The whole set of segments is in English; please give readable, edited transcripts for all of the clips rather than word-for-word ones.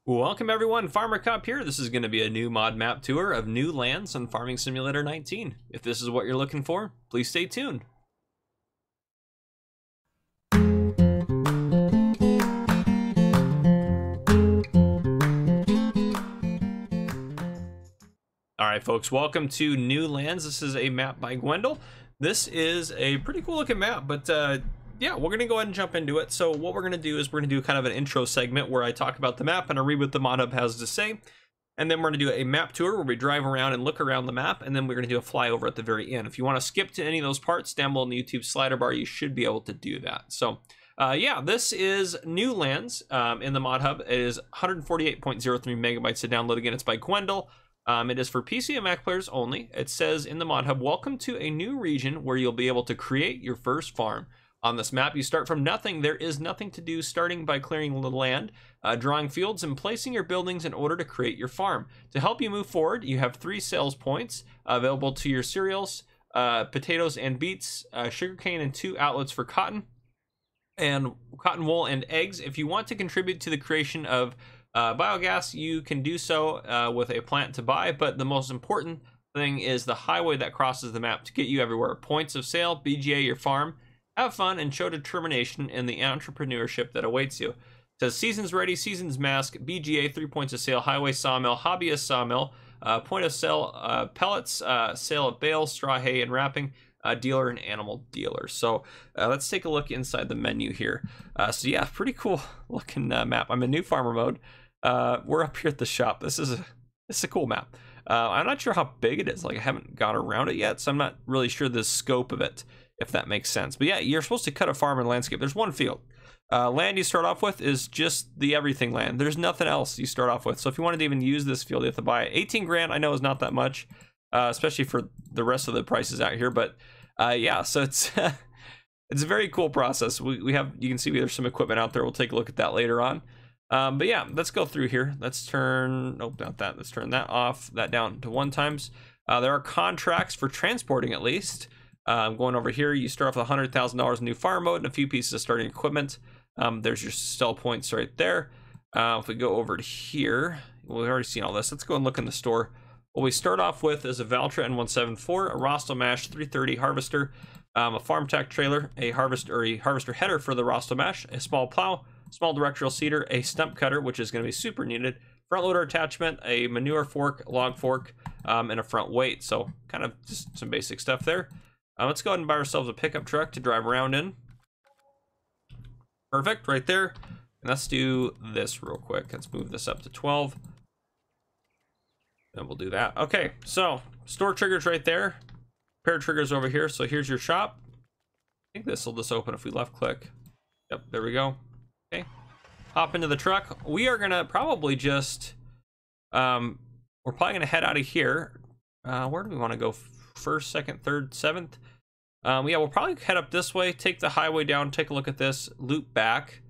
Welcome everyone, Farmer Cup here. This is going to be a new mod map tour of new lands on Farming Simulator 19. If this is what you're looking for, please stay tuned. Alright folks, welcome to New Lands. This is a map by GWENDAL. This is a pretty cool looking map, but yeah, we're going to go ahead and jump into it. So what we're going to do is we're going to do kind of an intro segment where I talk about the map and I read what the mod hub has to say. And then we're going to do a map tour where we drive around and look around the map. And then we're going to do a flyover at the very end. If you want to skip to any of those parts down below in the YouTube slider bar, you should be able to do that. So yeah, this is New Lands in the mod hub. It is 148.03 megabytes to download. Again, it's by GWENDAL. It is for PC and Mac players only. It says in the mod hub, welcome to a new region where you'll be able to create your first farm. On this map, you start from nothing. There is nothing to do, starting by clearing the land, drawing fields, and placing your buildings in order to create your farm. To help you move forward, you have 3 sales points available to your cereals, potatoes and beets, sugarcane, and 2 outlets for cotton wool and eggs. If you want to contribute to the creation of biogas, you can do so with a plant to buy, but the most important thing is the highway that crosses the map to get you everywhere. Points of sale, BGA your farm. Have fun and show determination in the entrepreneurship that awaits you. It says seasons ready, seasons mask, BGA, 3 points of sale, highway sawmill, hobbyist sawmill, point of sale, pellets, sale of bales, straw hay, and wrapping, dealer and animal dealer. So let's take a look inside the menu here. So yeah, pretty cool looking map. I'm in new farmer mode. We're up here at the shop. This is a cool map. I'm not sure how big it is. Like I haven't got around it yet, so I'm not really sure the scope of it, if that makes sense. But yeah, you're supposed to cut a farm and landscape. There's one field. Land you start off with is just the everything land. There's nothing else you start off with. So if you wanted to even use this field, you have to buy it. 18 grand, I know is not that much, especially for the rest of the prices out here. But yeah, so it's it's a very cool process. We have, you can see there's some equipment out there. We'll take a look at that later on. But yeah, let's go through here. Let's turn, nope, not that. Let's turn that off, that down to 1 times. There are contracts for transporting at least. Going over here, you start off with $100,000 in new farm mode and a few pieces of starting equipment. There's your sell points right there. If we go over to here, well, we've already seen all this. Let's go and look in the store. What we start off with is a Valtra N174, a Rostal Mash 330 harvester, a farm tack trailer, a harvester header for the Rostal Mash, a small plow, small directional seeder, a stump cutter, which is going to be super needed, front loader attachment, a manure fork, log fork, and a front weight. So kind of just some basic stuff there. Let's go ahead and buy ourselves a pickup truck to drive around in. Perfect, right there. And let's do this real quick. Let's move this up to 12. And we'll do that. Okay, so store triggers right there. Pair of triggers over here. So here's your shop. I think this will just open if we left click. Yep, there we go. Okay, hop into the truck. We are gonna probably just, we're probably gonna head out of here. Where do we want to go? First, second, third, seventh. Yeah, we'll probably head up this way, take the highway down, take a look at this, loop back,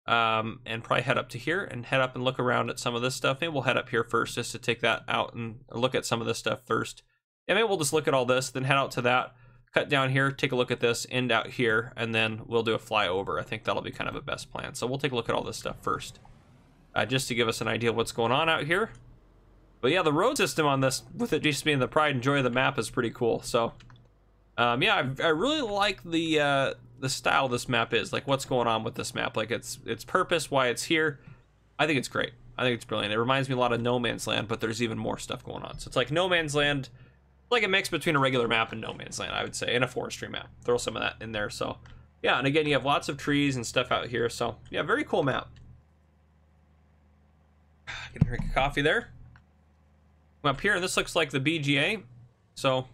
and probably head up to here and head up and look around at some of this stuff. Maybe we'll head up here first just to take that out and look at some of this stuff first. Yeah, maybe we'll just look at all this, then head out to that, cut down here, take a look at this, end out here, and then we'll do a flyover. I think that'll be kind of a best plan. So we'll take a look at all this stuff first, just to give us an idea of what's going on out here. But yeah, the road system on this, with it just being the pride and joy of the map, is pretty cool. So, yeah, I really like the style this map is, like what's going on with this map, like its purpose, why it's here. I think it's great. I think it's brilliant. It reminds me a lot of No Man's Land, but there's even more stuff going on. So it's like No Man's Land, like a mix between a regular map and No Man's Land, I would say, and a forestry map. Throw some of that in there. So yeah, and again, you have lots of trees and stuff out here. So yeah, very cool map. Gonna drink a coffee there. Up here, this looks like the BGA, so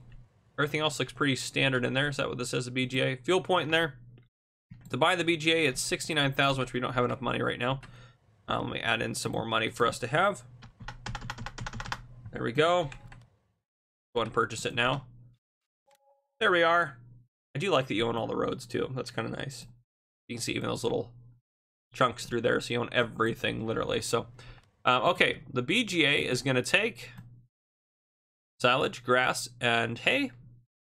everything else looks pretty standard in there. Is that what this says, the BGA? Fuel point in there. To buy the BGA, it's $69,000, which we don't have enough money right now. Let me add in some more money for us to have. There we go. Go ahead and purchase it now. There we are. I do like that you own all the roads too. That's kind of nice. You can see even those little chunks through there, so you own everything literally. So, okay, the BGA is going to take silage, grass, and hay,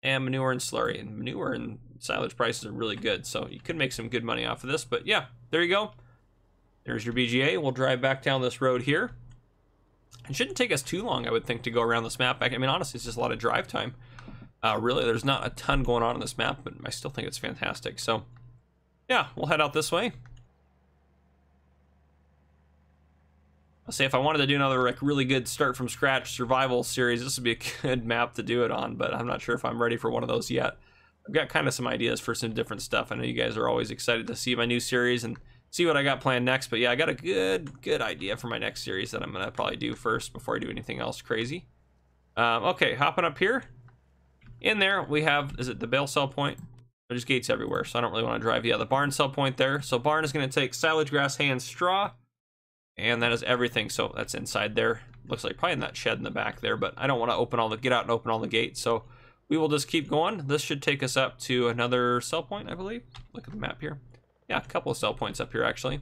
and manure and slurry. And manure and silage prices are really good, so you could make some good money off of this. But yeah, there you go. There's your BGA. We'll drive back down this road here. It shouldn't take us too long, I would think, to go around this map. I mean, honestly, it's just a lot of drive time. Really, there's not a ton going on this map, but I still think it's fantastic. So, yeah, we'll head out this way. I'll say if I wanted to do another like really good start from scratch survival series, this would be a good map to do it on, but I'm not sure if I'm ready for one of those yet. I've got kind of some ideas for some different stuff. I know you guys are always excited to see my new series and see what I got planned next, but yeah, I got a good idea for my next series that I'm gonna probably do first before I do anything else crazy. Okay, hopping up here. In there we have, is it the bale sell point? There's gates everywhere, so I don't really want to drive. Yeah, the barn sell point there. So barn is going to take silage, grass, hay, and straw, and that is everything. So that's inside there. Looks like probably in that shed in the back there, but I don't want to open all the, get out and open all the gates. So we will just keep going. This should take us up to another sell point, I believe. Look at the map here. Yeah, a couple of sell points up here actually.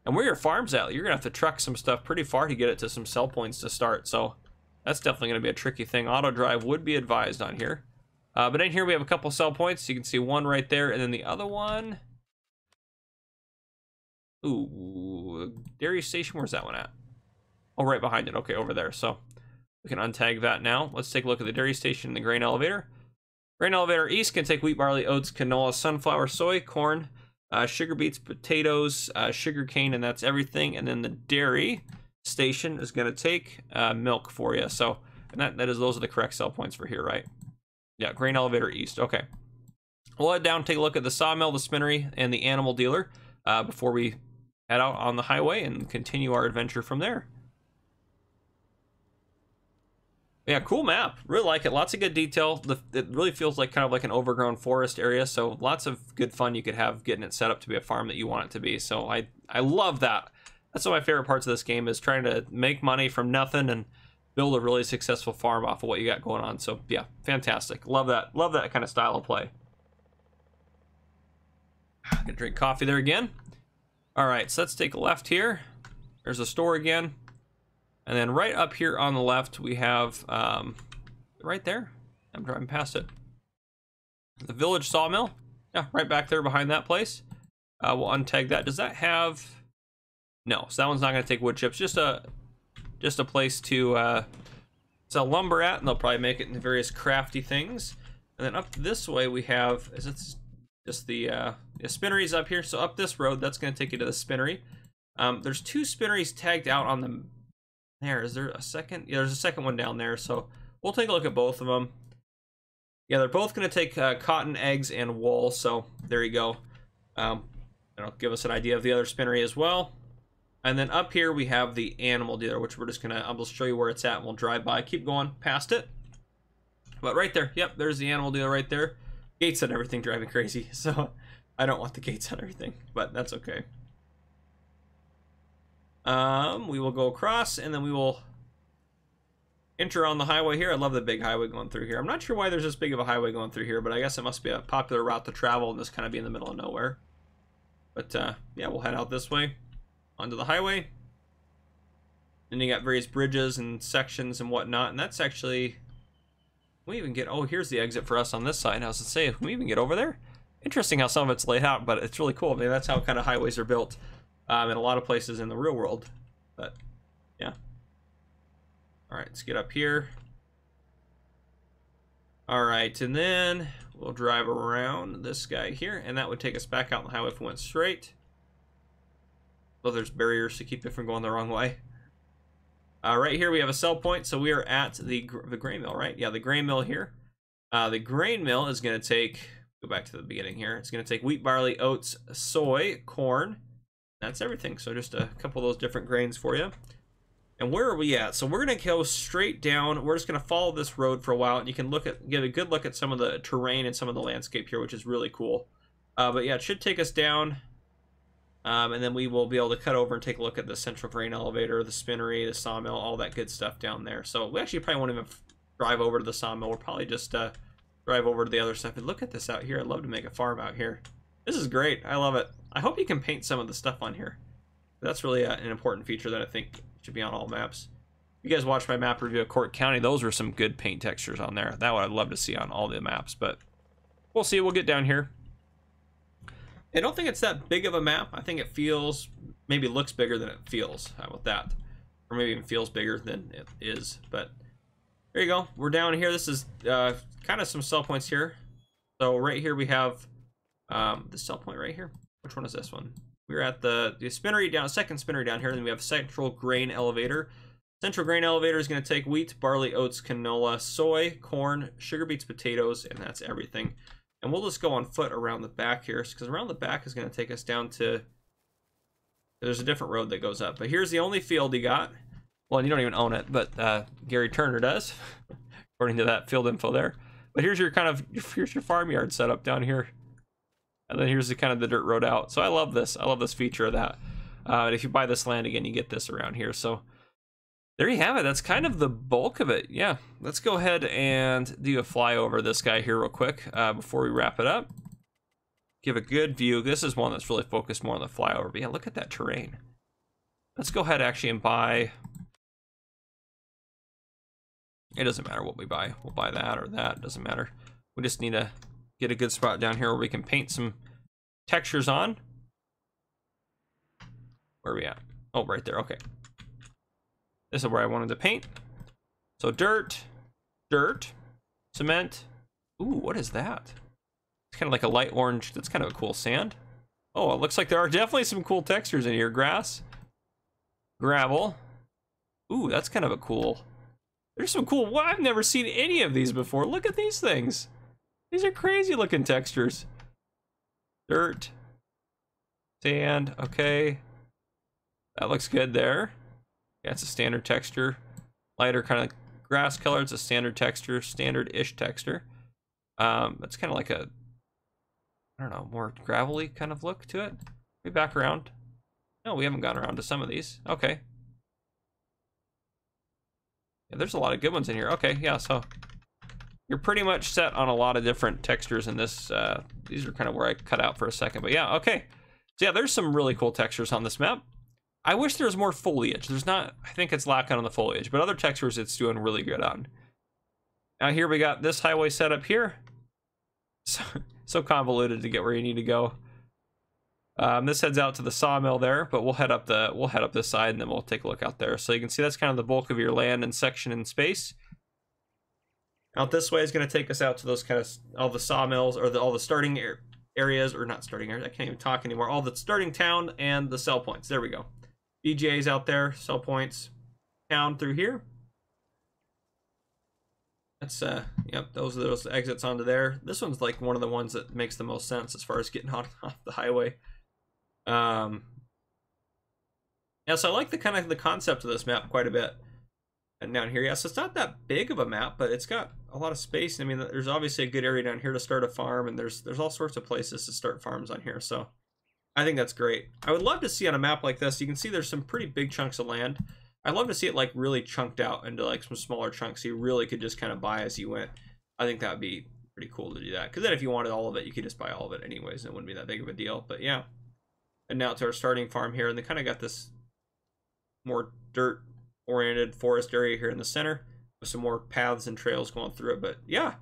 And where your farm's at, you're gonna have to truck some stuff pretty far to get it to some sell points to start. So that's definitely gonna be a tricky thing. Auto drive would be advised on here. But in here we have a couple sell points. You can see one right there, and then the other one. Ooh, dairy station. Where's that one at? Oh, right behind it. Okay, over there. So we can untag that now. Let's take a look at the dairy station and the grain elevator. Grain elevator east can take wheat, barley, oats, canola, sunflower, soy, corn, sugar beets, potatoes, sugar cane, and that's everything. And then the dairy station is going to take milk for you. So, and those are the correct sell points for here, right? Yeah, grain elevator east. Okay. We'll head down, take a look at the sawmill, the spinnery, and the animal dealer before we head out on the highway and continue our adventure from there. Yeah, cool map. Really like it. Lots of good detail. It really feels like kind of like an overgrown forest area, so lots of good fun you could have getting it set up to be a farm that you want it to be. So I love that. That's one of my favorite parts of this game, is trying to make money from nothing and build a really successful farm off of what you got going on. So yeah, fantastic. Love that kind of style of play. Gonna drink coffee there again. All right, so let's take a left here. There's a store again. And then right up here on the left, we have, right there, I'm driving past it, the village sawmill. Yeah, right back there behind that place. We'll untag that. Does that have, no, so that one's not gonna take wood chips, just a place to sell lumber at, and they'll probably make it into various crafty things. And then up this way we have, is it just the spinneries up here? So up this road, that's going to take you to the spinnery. There's two spinneries tagged out on the, there, is there a second? Yeah, there's a second one down there, so we'll take a look at both of them. Yeah, they're both going to take cotton, eggs, and wool, so there you go. That'll give us an idea of the other spinnery as well. And then up here we have the animal dealer, which we're just gonna, I'll show you where it's at and we'll drive by, keep going past it. But right there, yep, there's the animal dealer right there. Gates and everything driving crazy, so I don't want the gates on everything, but that's okay. We will go across and then we will enter on the highway here. I love the big highway going through here. I'm not sure why there's this big of a highway going through here, but I guess it must be a popular route to travel and this kind of be in the middle of nowhere. But yeah, we'll head out this way onto the highway. Then you got various bridges and sections and whatnot, and that's actually, we even get, oh, here's the exit for us on this side. I was to say, can we even get over there? Interesting how some of it's laid out, but it's really cool. I mean, that's how kind of highways are built in a lot of places in the real world. But yeah. All right, let's get up here. All right, and then we'll drive around this guy here, and that would take us back out on the highway if we went straight. So there's barriers to keep it from going the wrong way. Right here we have a sell point, so we are at the grain mill, right? Yeah, the grain mill here. The grain mill is going to take, go back to the beginning here, it's going to take wheat, barley, oats, soy, corn. That's everything, so just a couple of those different grains for you. And where are we at? So we're going to go straight down. We're just going to follow this road for a while, and you can get a good look at some of the terrain and some of the landscape here, which is really cool. But yeah, it should take us down. And then we will be able to cut over and take a look at the central grain elevator, the spinnery, the sawmill, all that good stuff down there. So we actually probably won't even drive over to the sawmill. We'll probably just drive over to the other stuff. And look at this out here. I'd love to make a farm out here. This is great. I love it. I hope you can paint some of the stuff on here. That's really an important feature that I think should be on all maps. If you guys watched my map review of Cork County, those were some good paint textures on there. That one I'd love to see on all the maps, but we'll see. We'll get down here. I don't think it's that big of a map. I think it feels maybe looks bigger than it feels. How about that? Or maybe even feels bigger than it is. But there you go. We're down here. This is kind of some sell points here. So right here we have the sell point right here. Which one is this one? We're at the spinnery down, second spinnery down here. Then we have central grain elevator. Central grain elevator is going to take wheat, barley, oats, canola, soy, corn, sugar beets, potatoes, and that's everything. And we'll just go on foot around the back here, because around the back is going to take us down to... There's a different road that goes up. But here's the only field you got. Well, you don't even own it, but Gary Turner does, according to that field info there. But here's your here's your farmyard setup down here. And then here's the kind of the dirt road out. So I love this. I love this feature of that. And if you buy this land again, you get this around here. So there you have it. That's kind of the bulk of it. Yeah, let's go ahead and do a flyover of this guy here real quick before we wrap it up. Give a good view. This is one that's really focused more on the flyover. But yeah, look at that terrain. Let's go ahead actually and buy... It doesn't matter what we buy. We'll buy that or that. It doesn't matter. We just need to get a good spot down here where we can paint some textures on. Where are we at? Oh, right there. Okay. This is where I wanted to paint. So dirt, dirt, cement. Ooh, what is that? It's kind of like a light orange. That's kind of a cool sand. Oh, it looks like there are definitely some cool textures in here. Grass, gravel. Ooh, that's kind of a cool... There's some cool... Well, I've never seen any of these before. Look at these things. These are crazy looking textures. Dirt. Sand. Okay. That looks good there. Yeah, it's a standard texture. Lighter kind of grass color. It's a standard texture. Standard-ish texture. It's kind of like a... I don't know, more gravelly kind of look to it. Maybe back around. No, we haven't gotten around to some of these. Okay. Yeah, there's a lot of good ones in here. Okay, yeah, so you're pretty much set on a lot of different textures in this. These are kind of where I cut out for a second, but yeah, okay. So yeah, there's some really cool textures on this map. I wish there was more foliage. There's not, I think it's lacking on the foliage, but other textures it's doing really good on. Now here we got this highway set up here. So convoluted to get where you need to go. This heads out to the sawmill there, but we'll head up this side and then we'll take a look out there. So you can see that's kind of the bulk of your land and section and space. Out this way is going to take us out to those kind of all the sawmills or all the starting areas, or not starting areas. I can't even talk anymore. All the starting town and the sell points. There we go. BJ's out there, sell points, town through here. That's yep. Those are those exits onto there. This one's like one of the ones that makes the most sense as far as getting off the highway. Yeah, so I like the kind of the concept of this map quite a bit. And down here, yeah, so it's not that big of a map, but it's got a lot of space. I mean, there's obviously a good area down here to start a farm, and there's all sorts of places to start farms on here. So I think that's great. I would love to see on a map like this, you can see there's some pretty big chunks of land. I'd love to see it like really chunked out into like some smaller chunks, so you really could just kind of buy as you went. I think that would be pretty cool to do that, because then if you wanted all of it, you could just buy all of it anyways, and it wouldn't be that big of a deal. But yeah. And now to our starting farm here, and they kind of got this more dirt-oriented forest area here in the center with some more paths and trails going through it. But yeah,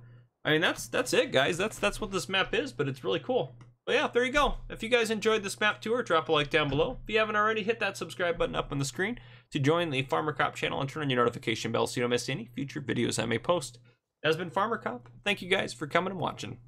I mean that's it, guys. That's what this map is, but it's really cool. But yeah, there you go. If you guys enjoyed this map tour, drop a like down below. If you haven't already, hit that subscribe button up on the screen to join the Farmer Cop channel and turn on your notification bell so you don't miss any future videos I may post. That has been Farmer Cop. Thank you guys for coming and watching.